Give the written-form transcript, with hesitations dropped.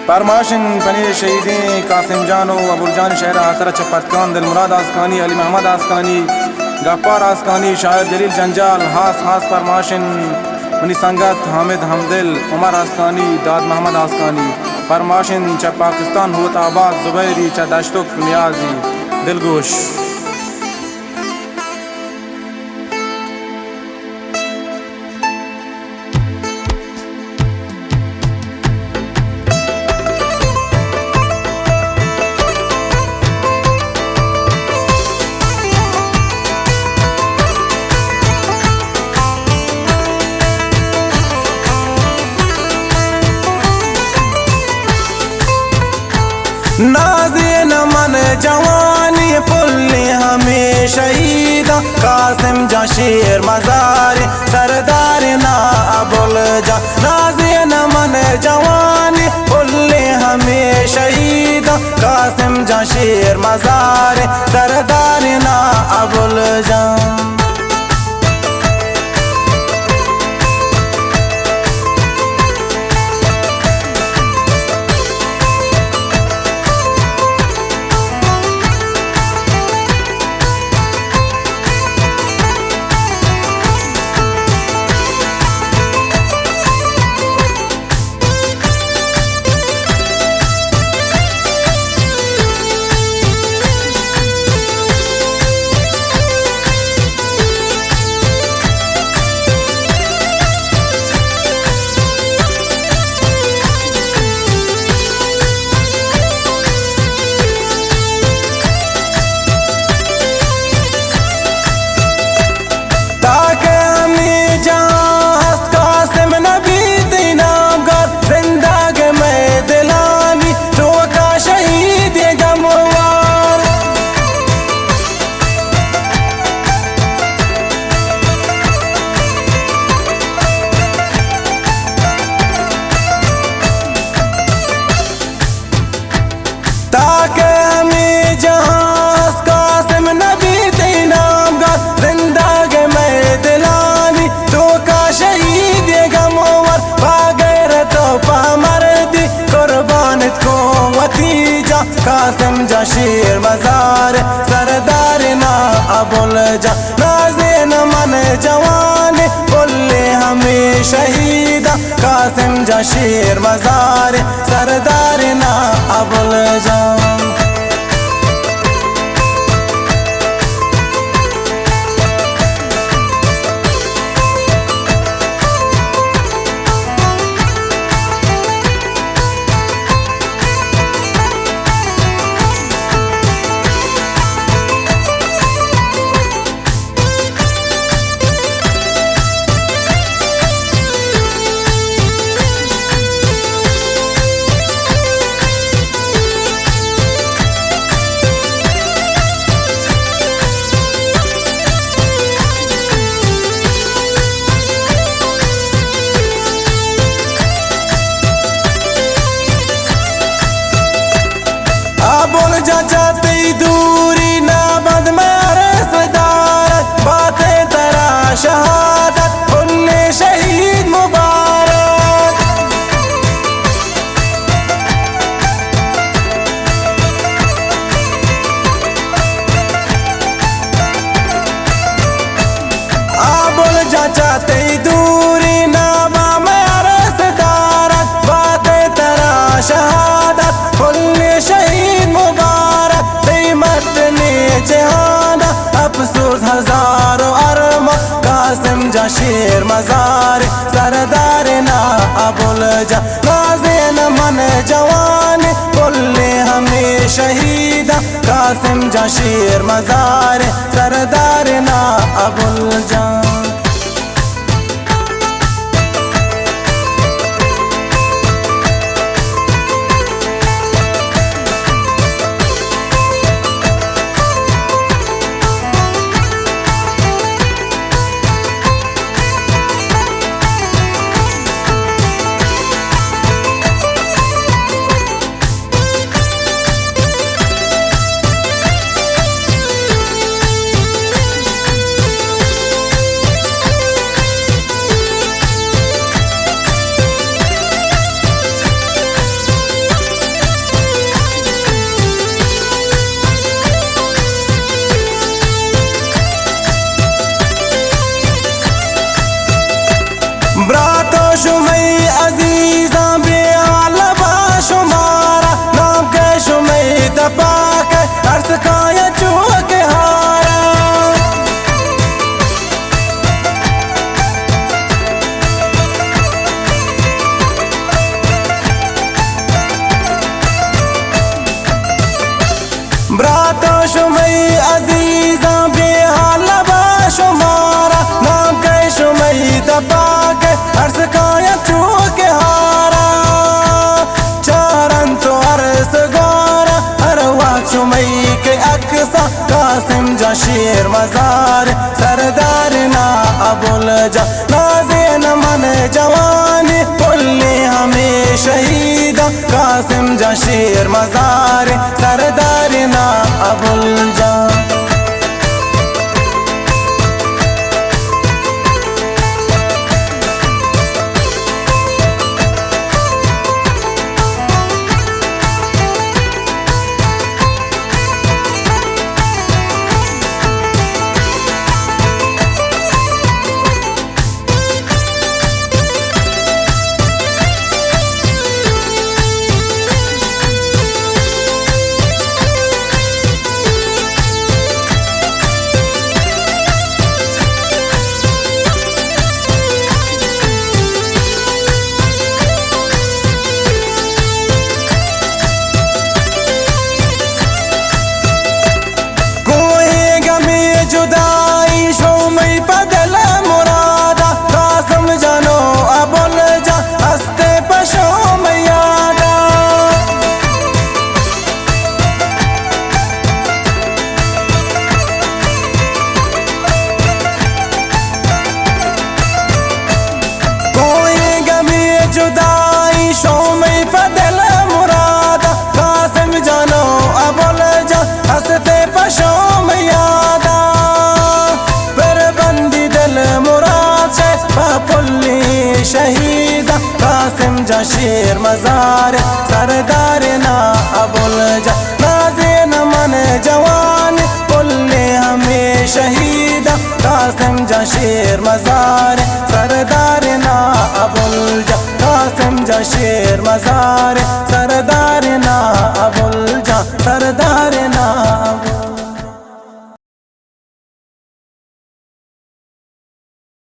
फरमाशिन पनीर शहीदें कासिम जानो अबुलजान शहर आसरा चपतकान दिल मुराद आसकानी अली मोहम्मद आसकानी गफ्फार आसकानी शायर जलील जंजाल हास हास फरमाशिन मनी संगत हामिद हमदिल उमर आसकानी दाद मोहम्मद आसकानी फरमाशिन च पाकिस्तान होत आबाद जुबैरी च दश्तुक नियाजी दिलगोश। नाज़े न मन जवानी पुल्ली हमें शहीदा कासिम जा शेर मज़ारे सरदार ना अबुल जा। नाज़े न मन जवानी पुल्ली हमें शहीदा कासिम जा शेर मज़ारे सरदार ना अबुल जा। कासिम जा शेर मज़ार सरदार ना अबुल जा। नाज़े न मन जवान पुल्ले हमें शहीदा कासिम जा शेर मज़ार सरदार ना अबुल जा। अबुल जा चाहते दूरी ना बंद मारे सदारत बातें तेरा शहादत उन्ने शहीद मुबारक। अबुल जा चाहते दूरी ना मारे सदारत बातें तेरा शहादत उन्ने शहीद मुबारक। जहाना अफसोस हजारों अरमा कासिम जा शेर मज़ार सरदार ना अबुल जा। नाज़े न मन जवान पुल्ले हमें शहीदा कासिम जा शेर मज़ार सरदार ना अबुल जा। हर्ष काया चूक हारा। ब्रातो शुमई अजीजा बेहाल शुमारा नाम के शुमई दबा के हर्ष काया चूक हारा। चारन तो अरस गौरा हर वाक शुमई के अक्सा कासिम जा शेर मजार सरदार ना अबुल जा नाज़े न मन जवानी बोले हमें शहीदा कासिम जा शेर मजार सरदार ना अबुल जा। जुदाई शोमई बदल मुरादा कासिम जानो अबुल जा हस्ते पशो मैयादा। कोई गमी जुदाई शोमई बदल मुरादा कासिम जानो अबुल जा हस्ते पशो मैयादा। शहीदा कासिम जा शेर मजार सरदार ना अबुल जा नाज़े न मन जवान बोले हमें शहीदा कासिम जा शेर मजार सरदार ना अबुल जा कासिम जा शेर मजार